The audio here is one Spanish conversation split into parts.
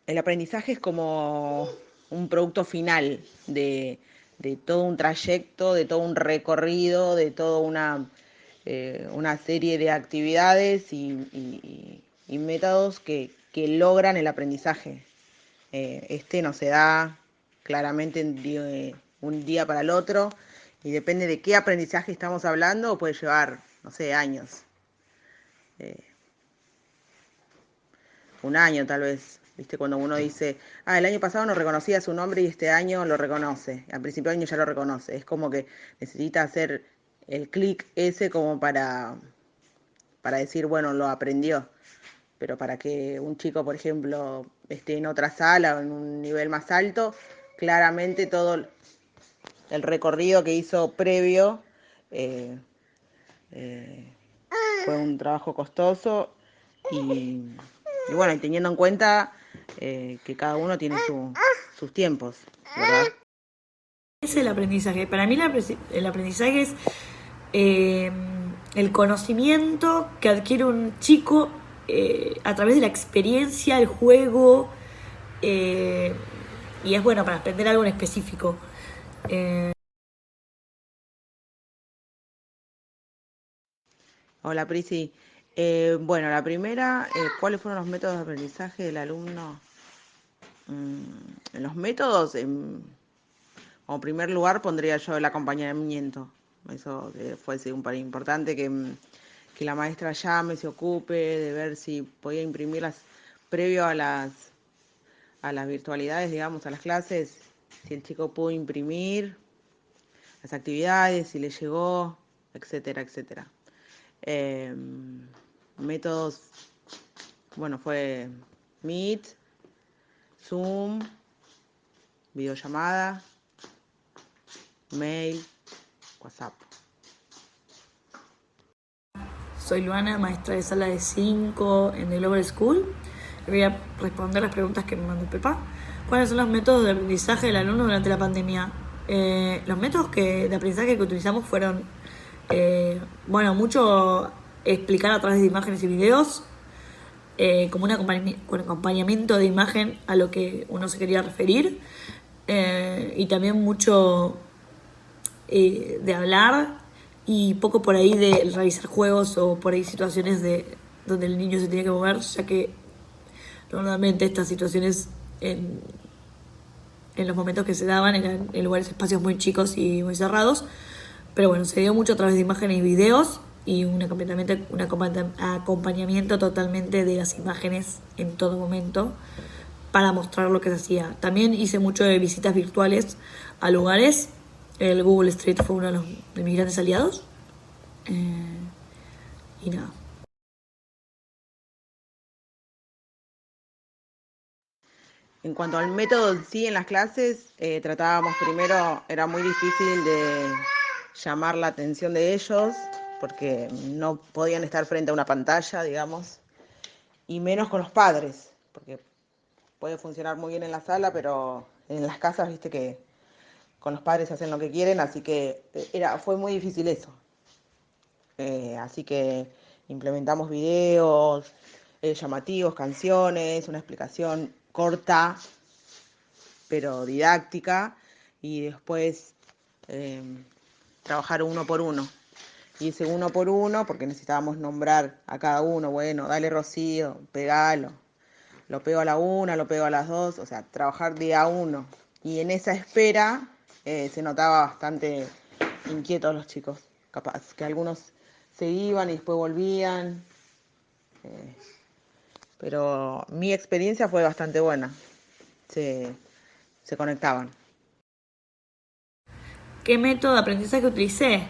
el aprendizaje es como un producto final de todo un trayecto, de todo un recorrido, de toda una serie de actividades y métodos que logran el aprendizaje. Este no se da claramente un día para el otro y depende de qué aprendizaje estamos hablando, puede llevar, no sé, años. Eh, un año tal vez, ¿viste? Cuando uno dice, el año pasado no reconocía su nombre y este año lo reconoce, al principio del año ya lo reconoce, es como que necesita hacer el clic ese como para decir, bueno, lo aprendió, pero para que un chico, por ejemplo, esté en otra sala o en un nivel más alto, claramente todo el recorrido que hizo previo eh, eh, fue un trabajo costoso y, y bueno, y teniendo en cuenta que cada uno tiene sus tiempos, ¿verdad? Es el aprendizaje. Para mí el aprendizaje es eh, el conocimiento que adquiere un chico a través de la experiencia, el juego, eh, y es bueno para aprender algo en específico. Hola, Prisi. Bueno, la primera, ¿cuáles fueron los métodos de aprendizaje del alumno? En los métodos, como primer lugar pondría yo el acompañamiento. Eso fue un par importante que la maestra llame, se ocupe de ver si podía imprimirlas previo a las virtualidades, digamos, a las clases, si el chico pudo imprimir las actividades, si le llegó, etcétera, etcétera. Eh, Métodos, bueno, fue Meet, Zoom, videollamada, mail, WhatsApp. Soy Luana, maestra de sala de 5 en The Global School. Y voy a responder las preguntas que me mandó Pepa. ¿Cuáles son los métodos de aprendizaje del alumno durante la pandemia? Los métodos de aprendizaje que utilizamos fueron, mucho explicar a través de imágenes y videos, como un acompañamiento de imagen a lo que uno se quería referir, y también mucho de hablar y poco por ahí de realizar juegos o por ahí situaciones donde el niño se tiene que mover, ya que normalmente estas situaciones en los momentos que se daban eran en lugares, espacios muy chicos y muy cerrados. Pero bueno, se dio mucho a través de imágenes y videos y un acompañamiento totalmente de las imágenes en todo momento para mostrar lo que se hacía. También hice mucho de visitas virtuales a lugares. El Google Street fue uno de mis grandes aliados. Y nada. En cuanto al método en sí en las clases, tratábamos primero, era muy difícil de llamar la atención de ellos, porque no podían estar frente a una pantalla, digamos, y menos con los padres, porque puede funcionar muy bien en la sala, pero en las casas, viste que con los padres hacen lo que quieren, así que fue muy difícil eso. Así que implementamos videos llamativos, canciones, una explicación corta pero didáctica y después eh, trabajar uno por uno. Y ese uno por uno, porque necesitábamos nombrar a cada uno, bueno, dale Rocío, pegalo, lo pego a la una, lo pego a las dos, o sea, trabajar de a uno. Y en esa espera se notaba bastante inquietos los chicos, capaz que algunos se iban y después volvían, eh, pero mi experiencia fue bastante buena, se, se conectaban. ¿Qué método de aprendizaje utilicé?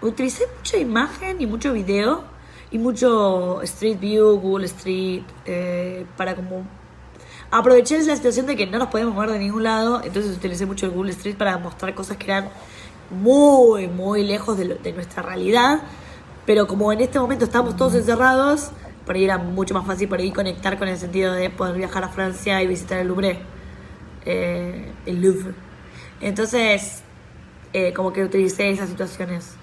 Utilicé mucha imagen y mucho video y mucho Street View, Google Street, para como aproveché la situación de que no nos podíamos mover de ningún lado, entonces utilicé mucho el Google Street para mostrar cosas que eran muy, muy lejos de nuestra realidad, pero como en este momento estamos todos encerrados, por ahí era mucho más fácil por ahí conectar con el sentido de poder viajar a Francia y visitar el Louvre, el Louvre. Entonces, como que utilicé esas situaciones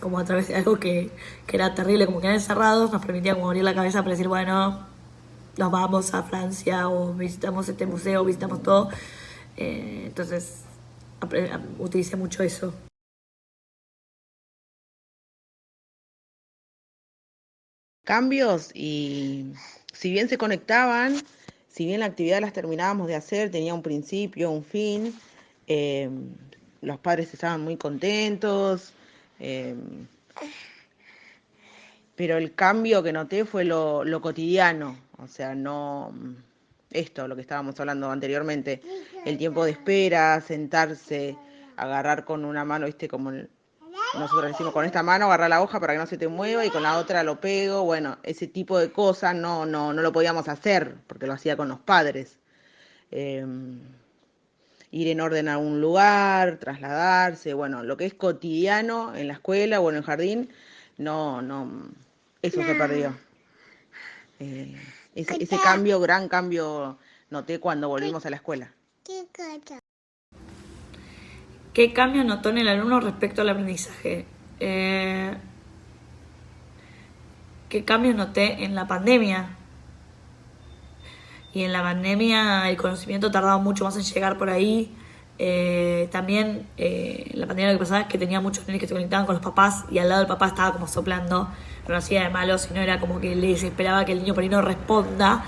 como a través de algo que era terrible, como que eran encerrados, nos permitía como abrir la cabeza para decir, bueno, nos vamos a Francia o visitamos este museo, visitamos todo. Entonces utilicé mucho eso. Cambios y si bien se conectaban, si bien la actividad las terminábamos de hacer, tenía un principio, un fin, eh, los padres estaban muy contentos, eh, pero el cambio que noté fue lo cotidiano, o sea, no esto, lo que estábamos hablando anteriormente, el tiempo de espera, sentarse, agarrar con una mano, viste, como nosotros decimos, con esta mano agarrar la hoja para que no se te mueva y con la otra lo pego, bueno, ese tipo de cosas no lo podíamos hacer porque lo hacía con los padres. Eh, Ir en orden a un lugar, trasladarse, bueno, lo que es cotidiano en la escuela o en el jardín, no, eso se perdió. Eh, ese cambio, gran cambio, noté cuando volvimos a la escuela. ¿Qué cambio notó en el alumno respecto al aprendizaje? ¿Qué cambios noté en la pandemia? Y en la pandemia el conocimiento tardaba mucho más en llegar por ahí. También en la pandemia lo que pasaba es que tenía muchos nenes que se conectaban con los papás y al lado del papá estaba como soplando, no lo hacía de malo, sino era como que le desesperaba que el niño por ahí no responda.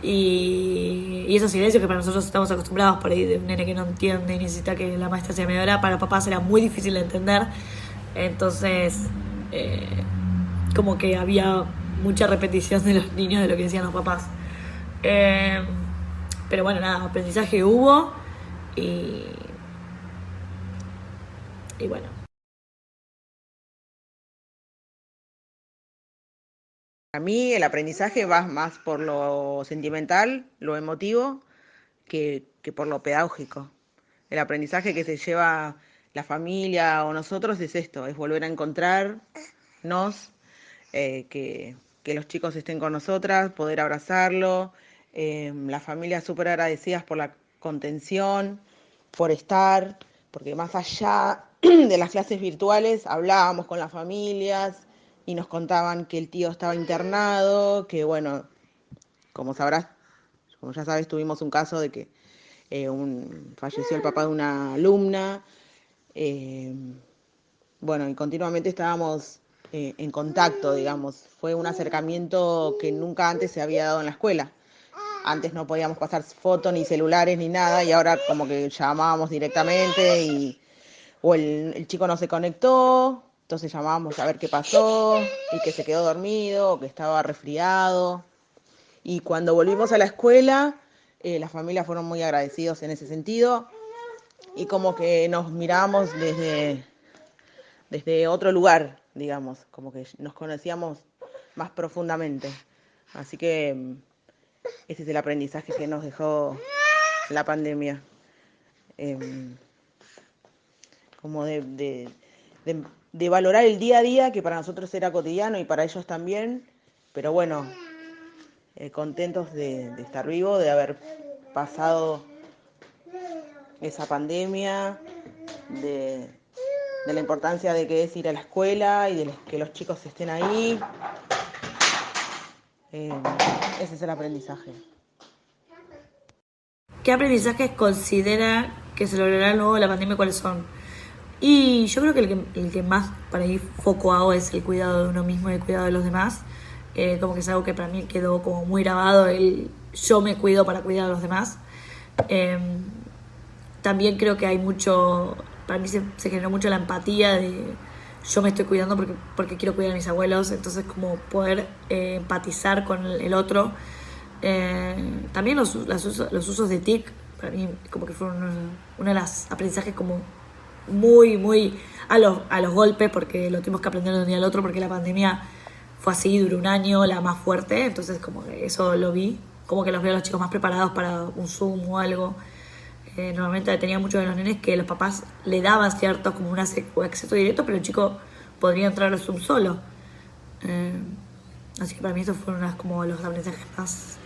Y esos silencios que para nosotros estamos acostumbrados por ahí de un nene que no entiende y necesita que la maestra sea media hora, para los papás era muy difícil de entender. Entonces, como que había mucha repetición de los niños de lo que decían los papás. Pero bueno, nada, aprendizaje hubo y bueno. A mí el aprendizaje va más por lo sentimental, lo emotivo, que por lo pedagógico. El aprendizaje que se lleva la familia o nosotros es esto, es volver a encontrarnos, que los chicos estén con nosotras, poder abrazarlo, las familias súper agradecidas por la contención, por estar, porque más allá de las clases virtuales hablábamos con las familias y nos contaban que el tío estaba internado, que bueno, como sabrás, como ya sabes, tuvimos un caso de que falleció el papá de una alumna, eh, bueno, y continuamente estábamos en contacto, digamos. Fue un acercamiento que nunca antes se había dado en la escuela. Antes no podíamos pasar fotos, ni celulares, ni nada, y ahora como que llamábamos directamente o el chico no se conectó, entonces llamábamos a ver qué pasó, y que se quedó dormido, o que estaba resfriado. Y cuando volvimos a la escuela, las familias fueron muy agradecidos en ese sentido, y como que nos miramos desde otro lugar, digamos, como que nos conocíamos más profundamente. Así que ese es el aprendizaje que nos dejó la pandemia. Como de valorar el día a día, que para nosotros era cotidiano y para ellos también, pero bueno, contentos de estar vivo, de haber pasado esa pandemia, de, de la importancia de que es ir a la escuela y de que los chicos estén ahí. Ese es el aprendizaje. ¿Qué aprendizajes considera que se logrará luego de la pandemia? ¿Cuáles son? Y yo creo que el que más para ir foco hago es el cuidado de uno mismo y el cuidado de los demás. Como que es algo que para mí quedó como muy grabado, el yo me cuido para cuidar a los demás. También creo que hay mucho, para mí se generó mucho la empatía de yo me estoy cuidando porque quiero cuidar a mis abuelos, entonces como poder empatizar con el otro. También los usos de TIC, para mí como que fueron una de las aprendizajes como muy a los golpes, porque lo tuvimos que aprender de un día al otro, porque la pandemia fue así, duró un año, la más fuerte, entonces como que eso lo vi, como que los veo a los chicos más preparados para un Zoom o algo. Normalmente tenía muchos de los nenes que los papás le daban cierto como un acceso directo, pero el chico podría entrar al Zoom solo. Así que para mí esos fueron como los aprendizajes más